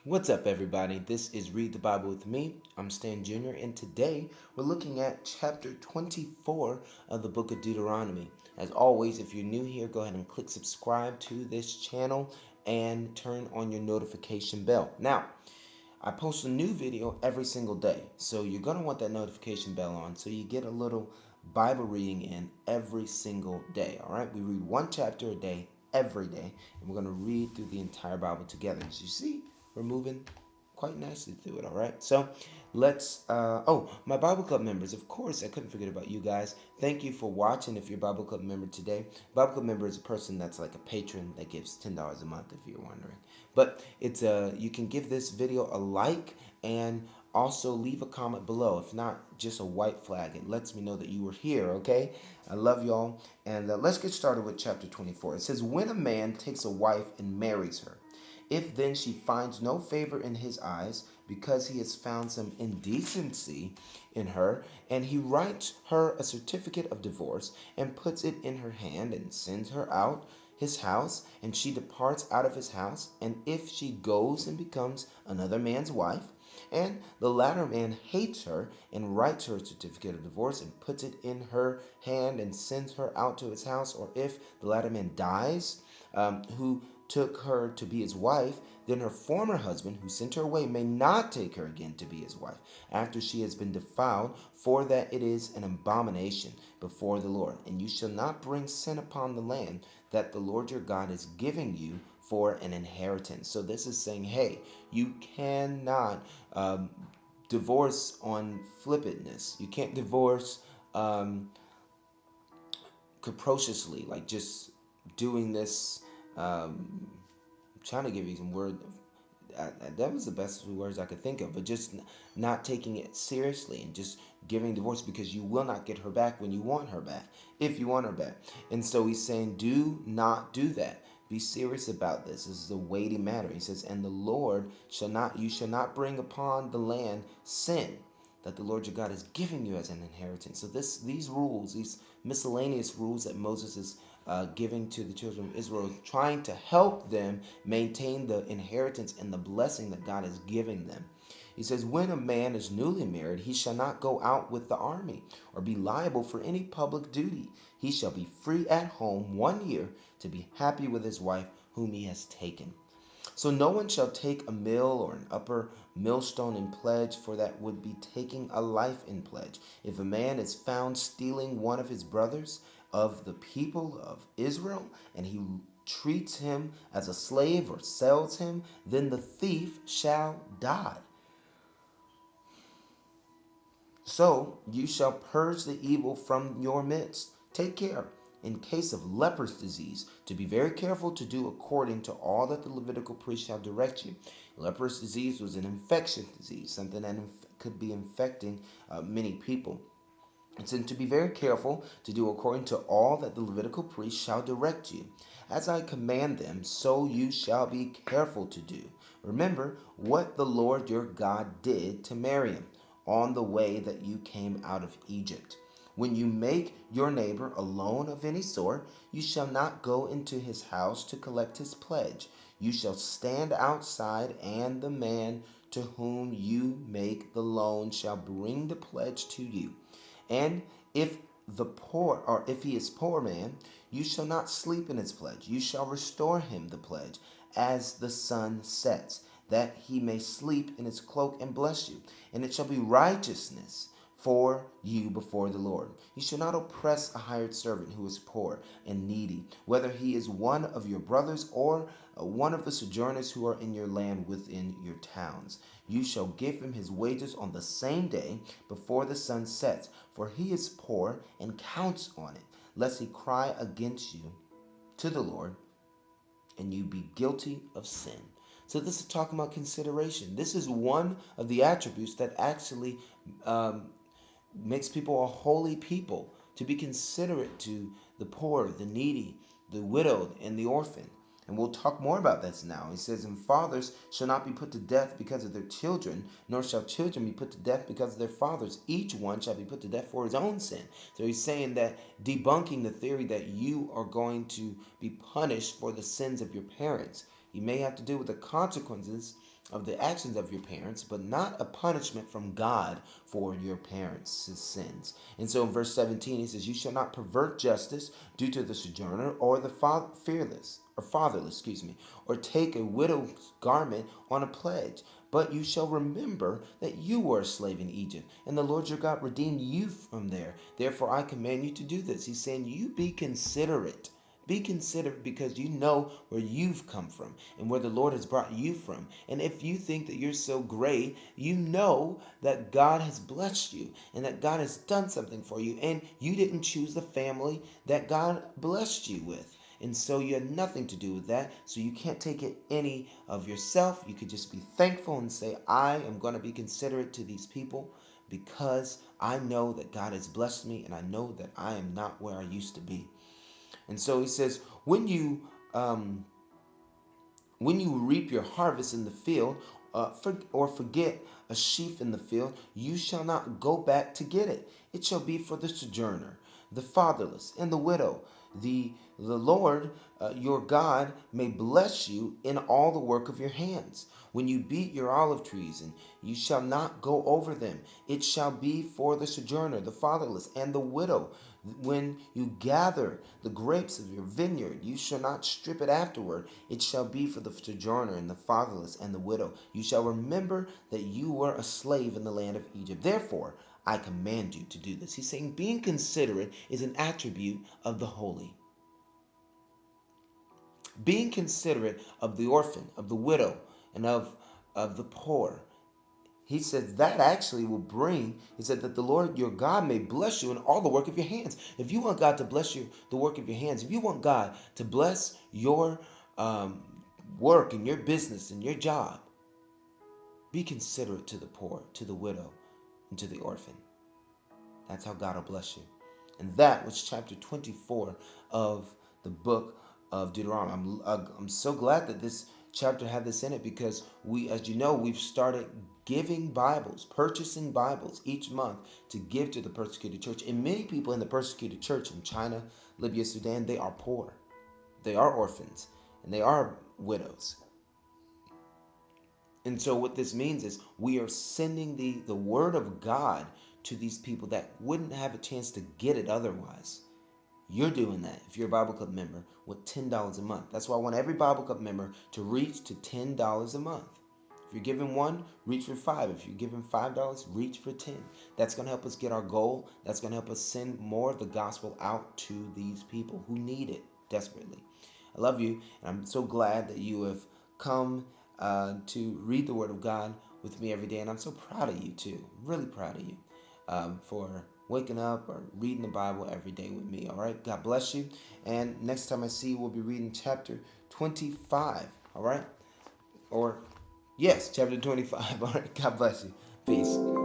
What's up, everybody? This is Read the Bible with me. I'm Stan Jr., and today we're looking at chapter 24 of the book of Deuteronomy. As always, if you're new here, go ahead and click subscribe to this channel and turn on your notification bell. Now, I post a new video every single day, so you're going to want that notification bell on so you get a little Bible reading in every single day. All right, we read one chapter a day every day, and we're going to read through the entire Bible together. As you see, we're moving quite nicely through it. All right, so let's my Bible Club members, of course, I couldn't forget about you guys. Thank you for watching. If you're a Bible Club member today, Bible Club member is a person that's like a patron that gives $10 a month, if you're wondering. But it's you can give this video a like and also leave a comment below. If not, just a white flag. It lets me know that you were here. Okay, I love y'all, and let's get started with chapter 24. It says, when a man takes a wife and marries her, if then she finds no favor in his eyes, because he has found some indecency in her, and he writes her a certificate of divorce, and puts it in her hand, and sends her out his house, and she departs out of his house, and if she goes and becomes another man's wife, and the latter man hates her, and writes her a certificate of divorce, and puts it in her hand, and sends her out to his house, or if the latter man dies, who took her to be his wife, then her former husband, who sent her away, may not take her again to be his wife, after she has been defiled, for that it is an abomination before the Lord. And you shall not bring sin upon the land that the Lord your God is giving you for an inheritance. So this is saying, hey, you cannot divorce on flippantness. You can't divorce capriciously, like just doing this. Trying to give you some word. That was the best words I could think of, but just not taking it seriously and just giving divorce, because you will not get her back when you want her back, if you want her back. And so he's saying, do not do that. Be serious about this. This is a weighty matter. He says, and the Lord you shall not bring upon the land sin that the Lord your God is giving you as an inheritance. So these rules, these miscellaneous rules that Moses is giving to the children of Israel, trying to help them maintain the inheritance and the blessing that God is giving them. He says, when a man is newly married, he shall not go out with the army or be liable for any public duty. He shall be free at home 1 year to be happy with his wife whom he has taken. So no one shall take a mill or an upper millstone in pledge, for that would be taking a life in pledge. If a man is found stealing one of his brothers of the people of Israel, and he treats him as a slave or sells him, then the thief shall die. So you shall purge the evil from your midst. Take care, in case of leprous disease, to be very careful to do according to all that the Levitical priest shall direct you. Leprous disease was an infectious disease, something that could be infecting many people. And so to be very careful to do according to all that the Levitical priest shall direct you. As I command them, so you shall be careful to do. Remember what the Lord your God did to Miriam on the way that you came out of Egypt. When you make your neighbor a loan of any sort, you shall not go into his house to collect his pledge. You shall stand outside, and the man to whom you make the loan shall bring the pledge to you. And if he is poor man, you shall not sleep in his pledge. You shall restore him the pledge as the sun sets, that he may sleep in his cloak and bless you. And it shall be righteousness for you before the Lord. You shall not oppress a hired servant who is poor and needy, whether he is one of your brothers or one of the sojourners who are in your land within your towns. You shall give him his wages on the same day before the sun sets, for he is poor and counts on it, lest he cry against you to the Lord and you be guilty of sin. So this is talking about consideration. This is one of the attributes that actually makes people a holy people, to be considerate to the poor, the needy, the widowed, and the orphan. And we'll talk more about this now. He says, and fathers shall not be put to death because of their children, nor shall children be put to death because of their fathers. Each one shall be put to death for his own sin. So he's saying that, debunking the theory that you are going to be punished for the sins of your parents. You may have to deal with the consequences of the actions of your parents, but not a punishment from God for your parents' sins. And so in verse 17, he says, "You shall not pervert justice due to the sojourner or the fatherless, or take a widow's garment on a pledge. But you shall remember that you were a slave in Egypt, and the Lord your God redeemed you from there. Therefore I command you to do this." He's saying, you be considerate. Be considerate because you know where you've come from and where the Lord has brought you from. And if you think that you're so great, you know that God has blessed you and that God has done something for you. And you didn't choose the family that God blessed you with. And so you had nothing to do with that. So you can't take it any of yourself. You could just be thankful and say, I am going to be considerate to these people because I know that God has blessed me and I know that I am not where I used to be. And so he says, when you reap your harvest in the field, or forget a sheaf in the field, you shall not go back to get it. It shall be for the sojourner, the fatherless, and the widow. The Lord your God may bless you in all the work of your hands. When you beat your olive trees, and you shall not go over them, it shall be for the sojourner, the fatherless, and the widow. When you gather the grapes of your vineyard, you shall not strip it afterward. It shall be for the sojourner and the fatherless and the widow. You shall remember that you were a slave in the land of Egypt. Therefore, I command you to do this. He's saying being considerate is an attribute of the holy. Being considerate of the orphan, of the widow, and of the poor. He said that actually will bring, he said that the Lord your God may bless you in all the work of your hands. If you want God to bless you, the work of your hands, if you want God to bless your work and your business and your job, be considerate to the poor, to the widow, and to the orphan. That's how God will bless you. And that was chapter 24 of the book of Deuteronomy. I'm so glad that this chapter had this in it because we, as you know, we've started giving Bibles, purchasing Bibles each month to give to the persecuted church. And many people in the persecuted church in China, Libya, Sudan, they are poor. They are orphans and they are widows. And so what this means is we are sending the word of God to these people that wouldn't have a chance to get it otherwise. You're doing that if you're a Bible Club member with $10 a month. That's why I want every Bible Club member to reach to $10 a month. If you're giving $1, reach for $5. If you're giving $5, reach for $10. That's going to help us get our goal. That's going to help us send more of the gospel out to these people who need it desperately. I love you, and I'm so glad that you have come to read the Word of God with me every day, and I'm so proud of you too. I'm really proud of you for waking up or reading the Bible every day with me. All right, God bless you, and next time I see you, we'll be reading chapter 25. All right, or yes, chapter 25. All right, God bless you. Peace.